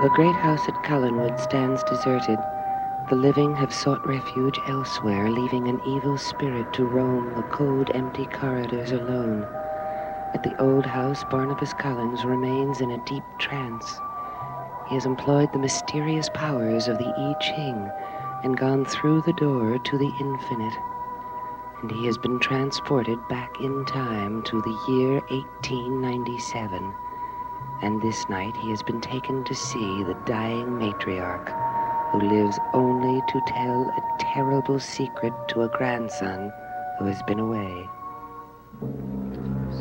The great house at Cullenwood stands deserted. The living have sought refuge elsewhere, leaving an evil spirit to roam the cold, empty corridors alone. At the old house, Barnabas Collins remains in a deep trance. He has employed the mysterious powers of the I Ching and gone through the door to the infinite. And he has been transported back in time to the year 1897. And this night he has been taken to see the dying matriarch, who lives only to tell a terrible secret to a grandson who has been away.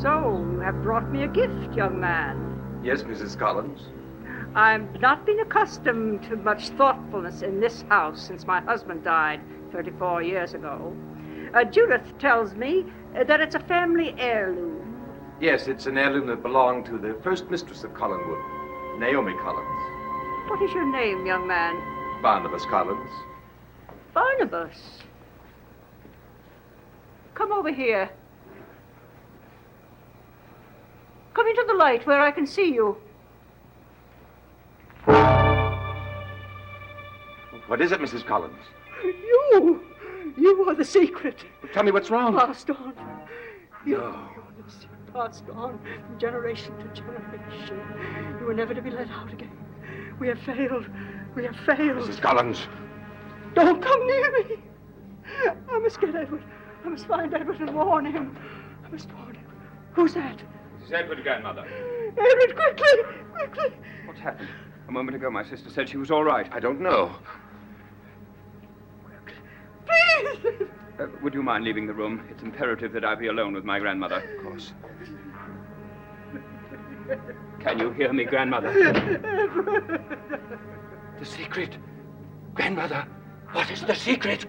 So, you have brought me a gift, young man. Yes, Mrs. Collins. I've not been accustomed to much thoughtfulness in this house since my husband died 34 years ago. Judith tells me that it's a family heirloom. Yes, it's an heirloom that belonged to the first mistress of Collinwood, Naomi Collins. What is your name, young man? Barnabas Collins. Barnabas. Come over here. Come into the light where I can see you. What is it, Mrs. Collins? You are the secret. Tell me what's wrong. Passed on. You're No. the secret passed on from generation to generation. You were never to be let out again. We have failed. We have failed. Mrs. Collins. Don't come near me. I must get Edward. I must find Edward and warn him. I must warn him. Who's that? This is Edward, grandmother. Edward, quickly. What happened? A moment ago, my sister said she was all right. I don't know. Please. Would you mind leaving the room? It's imperative that I be alone with my grandmother. Of course. Can you hear me, grandmother? Edward. The secret. Grandmother, what is the secret?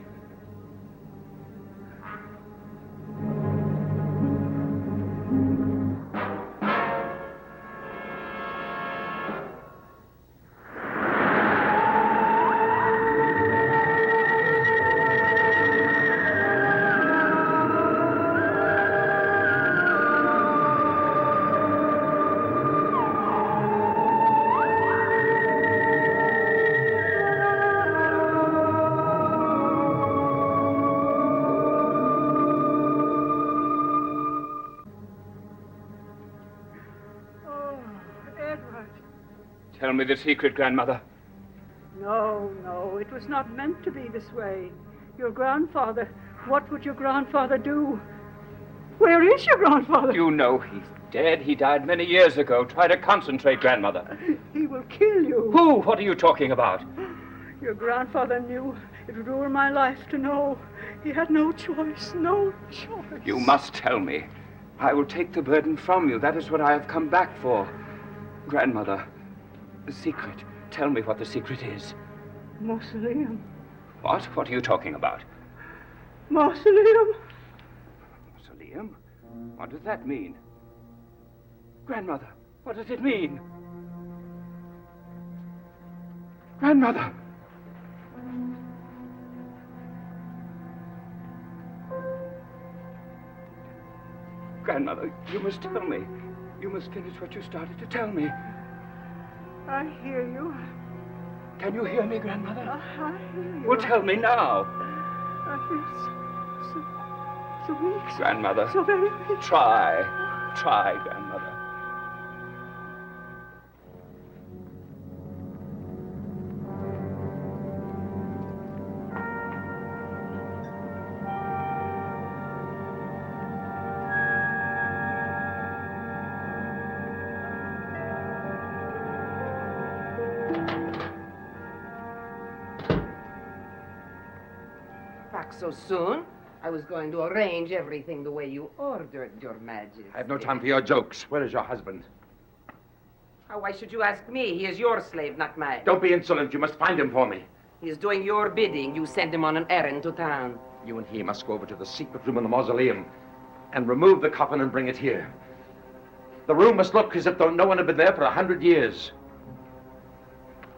Tell me the secret, grandmother. No, it was not meant to be this way. Your grandfather, what would your grandfather do? Where is your grandfather? You know he's dead. He died many years ago. Try to concentrate, grandmother. He will kill you. Who? What are you talking about? Your grandfather knew. It would ruin my life to know. He had no choice. You must tell me. I will take the burden from you. That is what I have come back for. Grandmother, the secret. Tell me what the secret is. Mausoleum. What? What are you talking about? Mausoleum. Mausoleum? What does that mean? Grandmother, what does it mean? Grandmother! Grandmother, you must tell me. You must finish what you started to tell me. I hear you. Can you hear me, grandmother? I hear you. Well, tell me now. I feel so weak. Grandmother. So very weak. Try, grandmother. Back so soon? I was going to arrange everything the way you ordered, Your Majesty. I have no time for your jokes. Where is your husband? Why should you ask me? He is your slave, not mine. Don't be insolent. You must find him for me. He is doing your bidding. You sent him on an errand to town. You and he must go over to the secret room in the mausoleum and remove the coffin and bring it here. The room must look as if though no one had been there for 100 years.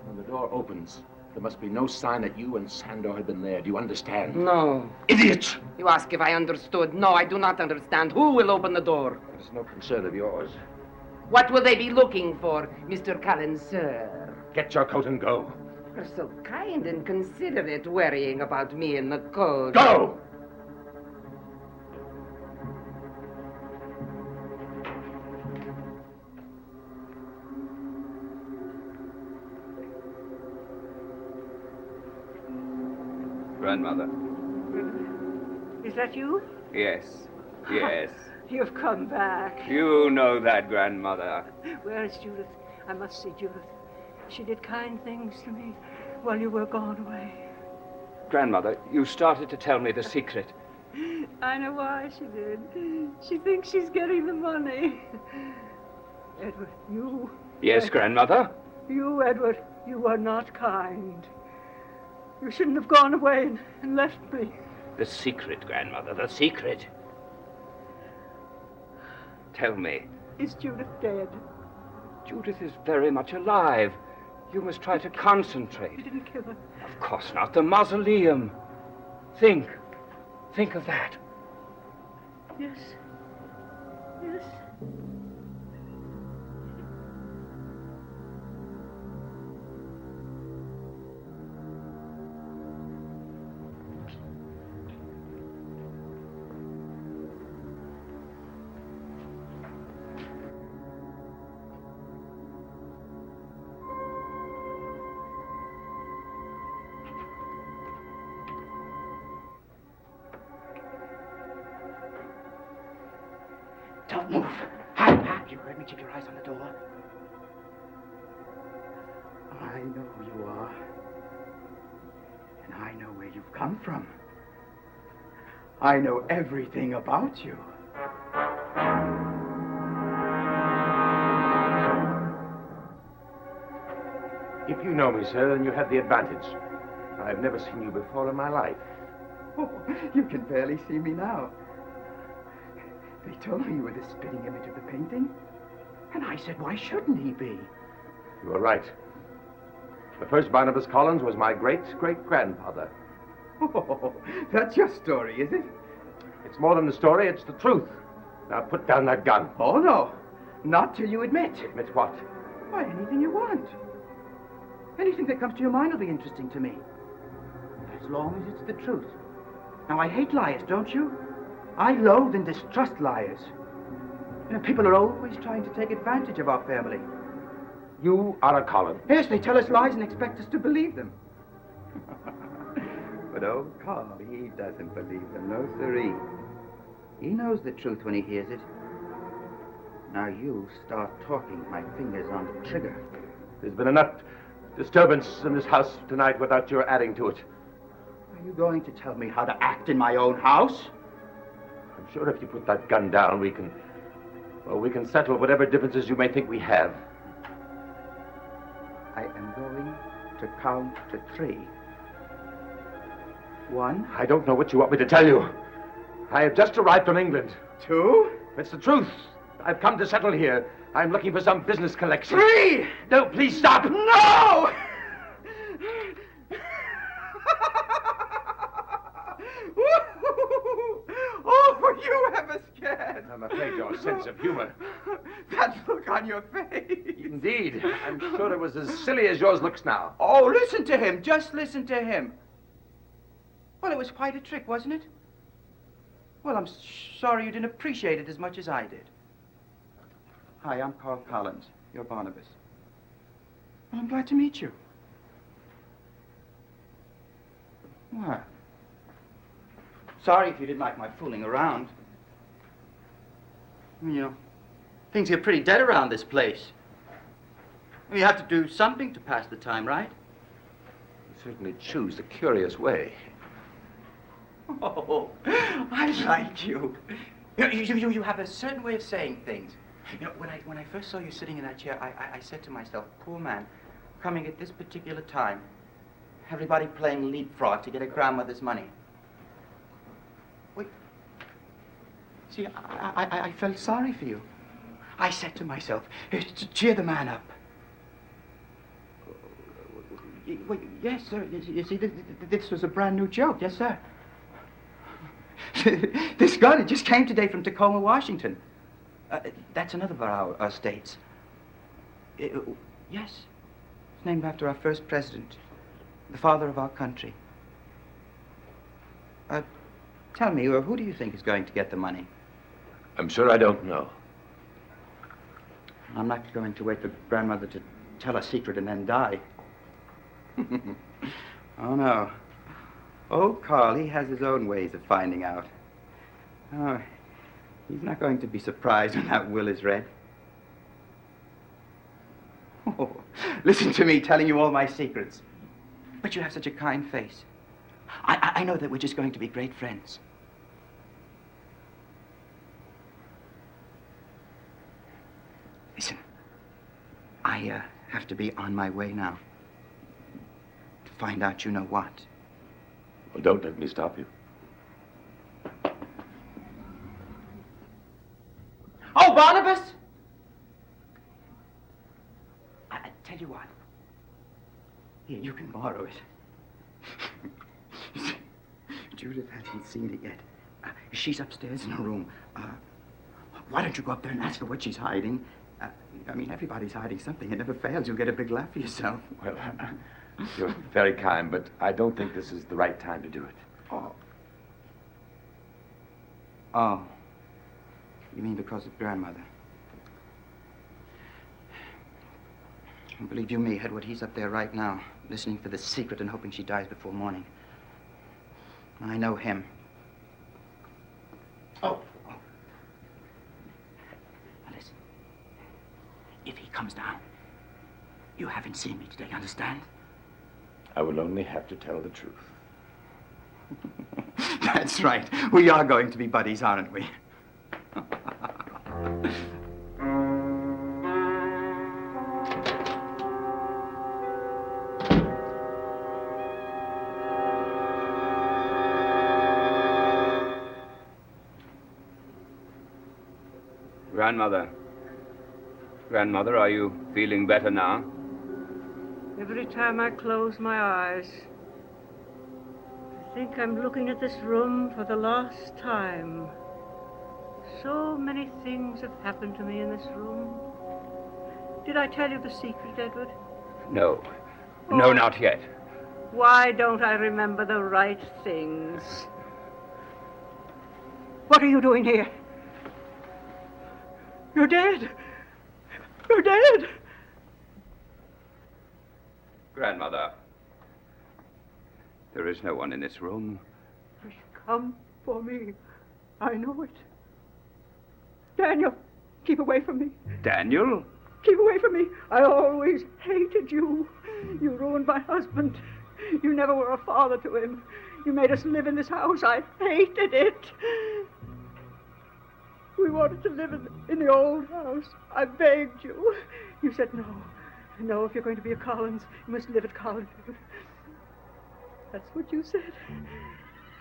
When the door opens, there must be no sign that you and Sandor had been there. Do you understand? No. Idiot! You ask if I understood. No, I do not understand. Who will open the door? It's no concern of yours. What will they be looking for, Mr. Collins, sir? Get your coat and go. You're so kind and considerate, worrying about me in the cold. Go! Grandmother. Is that you? Yes, yes. You've come back. You know that, Grandmother. Where is Judith? I must see Judith. She did kind things to me while you were gone away. Grandmother, you started to tell me the secret. I know why she did. She thinks she's getting the money. Edward, you... Yes, Grandmother? You, Edward, you are not kind. You shouldn't have gone away and left me. The secret, Grandmother, the secret. Tell me. Is Judith dead? Judith is very much alive. You must try to concentrate. You didn't kill her. Of course not. The mausoleum. Think of that. Yes. Yes. Don't move. Hang back. You heard me. Keep your eyes on the door. I know who you are. And I know where you've come from. I know everything about you. If you know me, sir, then you have the advantage. I've never seen you before in my life. Oh, you can barely see me now. They told me you were the spitting image of the painting. And I said, why shouldn't he be? You are right. The first Barnabas Collins was my great-great-grandfather. Oh, that's your story, is it? It's more than the story, it's the truth. Now put down that gun. Oh, no. Not till you admit. Admit what? Why, anything you want. Anything that comes to your mind will be interesting to me. As long as it's the truth. Now, I hate liars, don't you? I loathe and distrust liars. You know, people are always trying to take advantage of our family. You are a Collins. Yes, they tell us lies and expect us to believe them. But old Carl, he doesn't believe them, no siree. He knows the truth when he hears it. Now you start talking, my finger's on the trigger. There's been enough disturbance in this house tonight without your adding to it. Are you going to tell me how to act in my own house? I'm sure if you put that gun down, we can settle whatever differences you may think we have. I am going to count to 3. 1. I don't know what you want me to tell you. I have just arrived from England. 2. It's the truth. I've come to settle here. I'm looking for some business collection. 3. No, please stop. No! Oh, you have us scared. I'm afraid your sense of humor. That look on your face. Indeed. I'm sure it was as silly as yours looks now. Oh, listen to him. Just listen to him. Well, it was quite a trick, wasn't it? Well, I'm sorry you didn't appreciate it as much as I did. Hi, I'm Carl Collins. You're Barnabas. Well, I'm glad to meet you. What? Sorry if you didn't like my fooling around. You know, things get pretty dead around this place. You have to do something to pass the time, right? You certainly choose a curious way. Oh, I like you. You have a certain way of saying things. You know, when I first saw you sitting in that chair, I said to myself, poor man, coming at this particular time, everybody playing leapfrog to get a grandmother's money. Wait. See, I felt sorry for you. I said to myself, cheer the man up. Wait, yes, sir. You see, this was a brand new joke. Yes, sir. This gun, it just came today from Tacoma, Washington. That's another of our states. Yes. It's named after our first president, the father of our country. Tell me, who do you think is going to get the money? I'm sure I don't know. I'm not going to wait for Grandmother to tell a secret and then die. Oh, no. Oh, Carl, he has his own ways of finding out. Oh, he's not going to be surprised when that will is read. Oh, listen to me telling you all my secrets. But you have such a kind face. I know that we're just going to be great friends. Listen, I have to be on my way now to find out you know what. Well, don't let me stop you. Oh, Barnabas! I tell you what. Here, you can borrow it. Judith hasn't seen it yet. She's upstairs in her room. Why don't you go up there and ask her what she's hiding? I mean, everybody's hiding something. It never fails. You'll get a big laugh for yourself. Well, you're very kind, but I don't think this is the right time to do it. Oh. Oh. You mean because of Grandmother? Believe you me, Edward, he's up there right now, listening for the secret and hoping she dies before morning. I know him. Oh. Now listen. If he comes down, you haven't seen me today, understand? I will only have to tell the truth. That's right. We are going to be buddies, aren't we? Grandmother, are you feeling better now? Every time I close my eyes, I think I'm looking at this room for the last time. So many things have happened to me in this room. Did I tell you the secret, Edward? No. No, not yet. Why don't I remember the right things? What are you doing here? You're dead. You're dead. Grandmother, there is no one in this room. She's come for me. I know it. Daniel, keep away from me. Daniel? Keep away from me. I always hated you. You ruined my husband. You never were a father to him. You made us live in this house. I hated it. We wanted to live in the old house. I begged you. You said no. No, if you're going to be a Collins, you must live at Collinswood. That's what you said.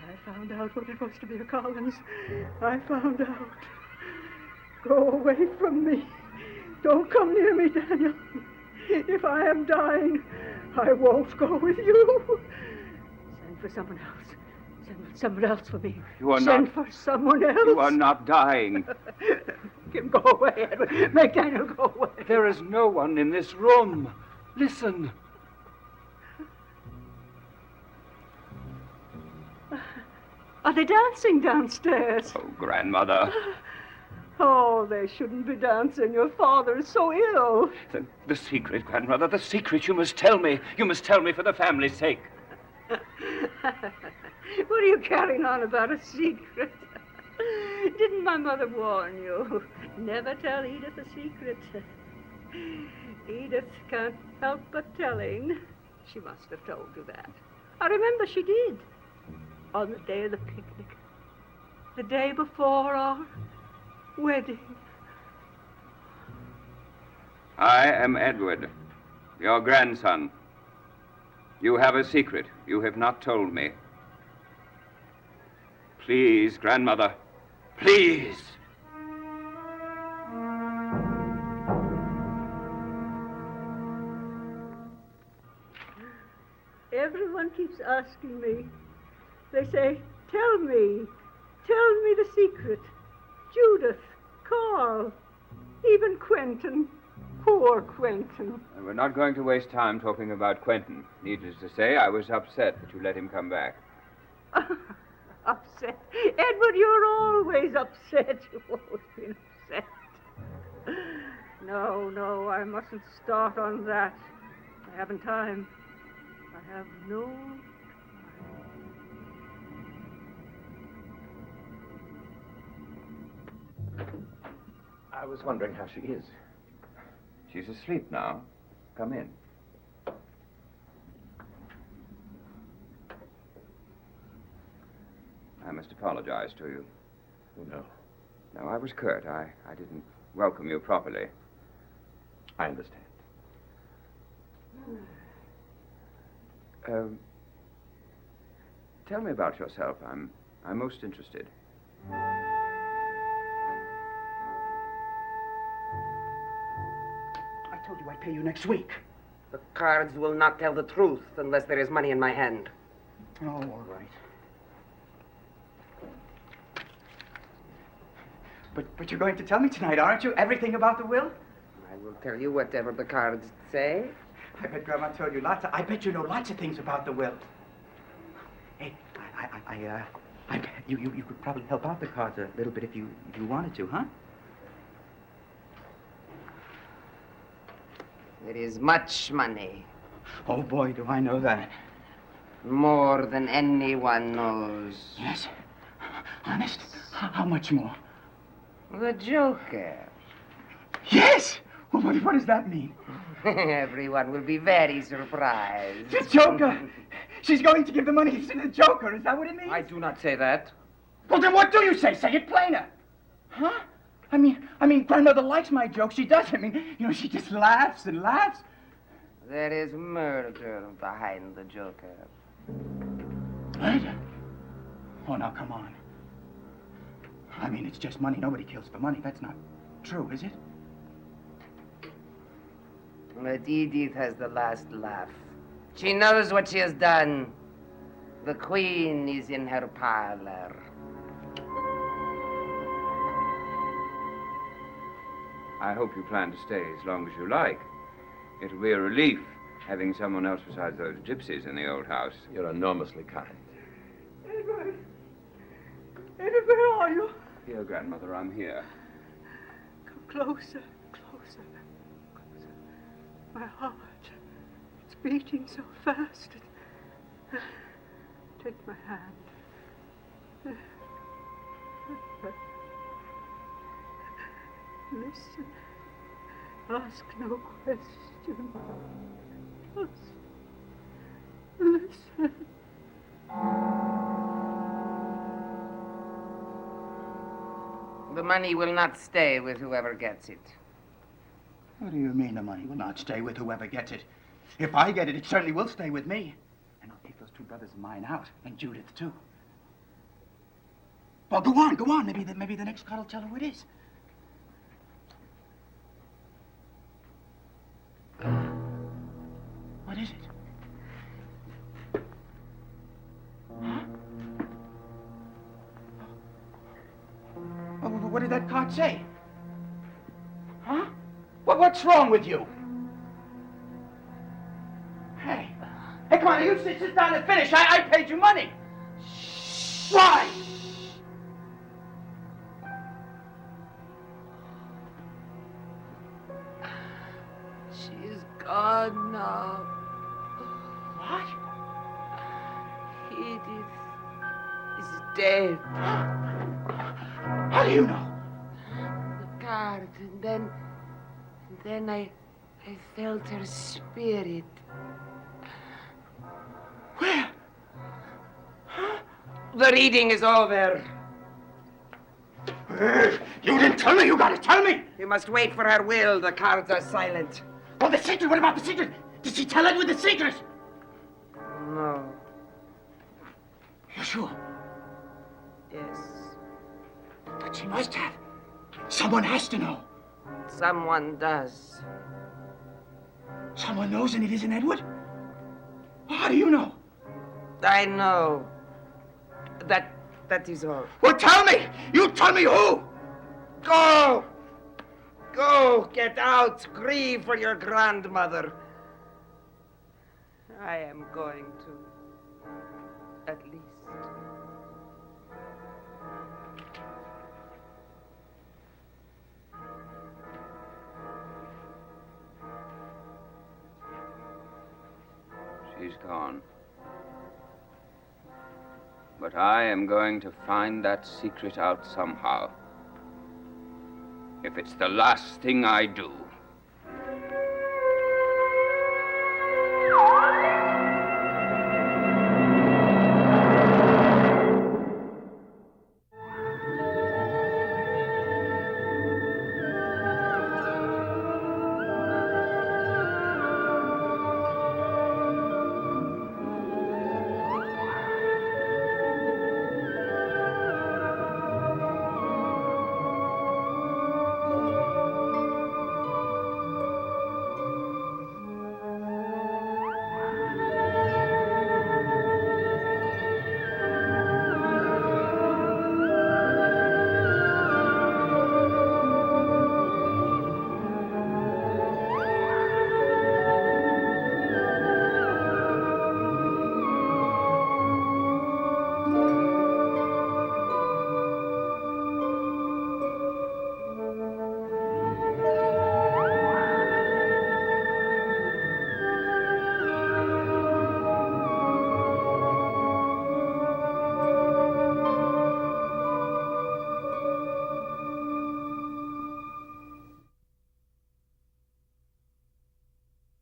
I found out what it was to be a Collins. I found out. Go away from me. Don't come near me, Daniel. If I am dying, I won't go with you. Send for someone else. Send someone else for me. You are Send for someone else. You are not dying. Make him go away, Edward. Make Daniel go away. There is no one in this room. Listen. Are they dancing downstairs? Oh, Grandmother. Oh, they shouldn't be dancing. Your father is so ill. The secret, Grandmother, the secret. You must tell me. You must tell me for the family's sake. What are you carrying on about a secret? Didn't my mother warn you? Never tell Edith a secret. Edith can't help but telling. She must have told you that. I remember she did. On the day of the picnic. The day before our wedding. I am Edward, your grandson. You have a secret you have not told me. Please, Grandmother, please. Everyone keeps asking me. They say, tell me the secret. Judith, Carl, even Quentin. poor Quentin. And we're not going to waste time talking about Quentin. Needless to say, I was upset that you let him come back. Upset? Edward, you're always upset. You've always been upset. No, I mustn't start on that. I haven't time. I have no time. I was wondering how she is. She's asleep now. Come in. I must apologize to you. No, No, I was curt. I didn't welcome you properly. I understand. Tell me about yourself. I'm most interested. I told you I'd pay you next week. The cards will not tell the truth unless there is money in my hand. Oh, all right. But you're going to tell me tonight, aren't you? Everything about the will? I will tell you whatever the cards say. I bet Grandma told you lots of... I bet you know lots of things about the will. Hey, I bet you could probably help out the cards a little bit if you wanted to, huh? There is much money. Oh, boy, do I know that. More than anyone knows. Yes? Honest? How much more? The Joker. Yes! Well, what does that mean? Everyone will be very surprised. The Joker! She's going to give the money to the Joker. Is that what it means? I do not say that. Well, then what do you say? Say it plainer. Huh? I mean, Grandmother likes my jokes. She does. I mean, she just laughs and laughs. There is murder behind the Joker. Murder? Oh, now, come on. I mean, it's just money. Nobody kills for money. That's not true, is it? But Edith has the last laugh. She knows what she has done. The Queen is in her parlor. I hope you plan to stay as long as you like. It'll be a relief having someone else besides those gypsies in the old house. You're enormously kind. Edward, where are you? Here, Grandmother, I'm here. Come closer. My heart, it's beating so fast. Take my hand. Listen. Ask no question. Listen. The money will not stay with whoever gets it. What do you mean the money will not stay with whoever gets it? If I get it, it certainly will stay with me. And I'll take those two brothers of mine out, and Judith, too. Well, go on. Maybe the next card will tell her who it is. What is it? Huh? What did that card say? Huh? What's wrong with you? Hey, come on, you sit down and finish. I paid you money. Why? She's gone now. What? Edith is dead. How do you know? The card, and then I felt her spirit. Where? The reading is over. You didn't tell me. You gotta tell me. You must wait for her will. The cards are silent. Oh, the secret. What about the secret? Did she tell Edward the secret? No. You sure? Yes. But she must have. Someone has to know. Someone does. Someone knows and it isn't Edward? How do you know? I know. That is all. Well, tell me! You tell me who! Go! Go, get out, grieve for your grandmother. I am going to, at least. She's gone. But I am going to find that secret out somehow. If it's the last thing I do.